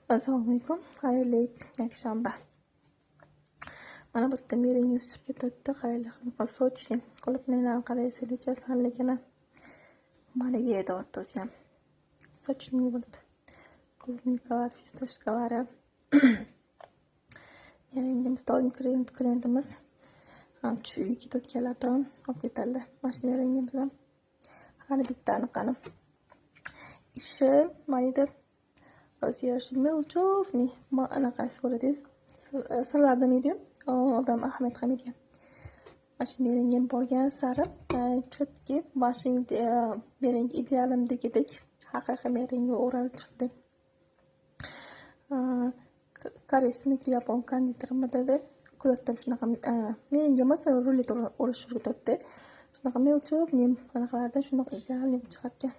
Assalomu alaykum. Xayrli yakshanba. Mana bu yerda meringiz chiqib ketdi. Qaranglar, sochni qilibmen qaraysiz, kasalligini. Mana yeyapti o'zi ham. Sochni bo'lib kozmikalar, fistoshkalari. Merengimiz doim klientimiz ham shu uyga ketayotganlardan olib ketadilar. Mana shu merengimiz ham har bittani qani. Ishi mayda o'zgarishli melchovni anaqasi bo'ladi. Sirlarda medium, odam ahamiyat qilmaydigan. Mana shu merengim borgan sari chotki, mana shu mereng idealimdagidek haqiqiy merengga o'ralib chiqdi. Koreysmiki yapon konditorimi dedi. Kuzatdim shunaqa merengga emas, rulet o'rash o'rgatdi. Shunaqa melchov, anaqalardan shunaqa idealni chiqargan.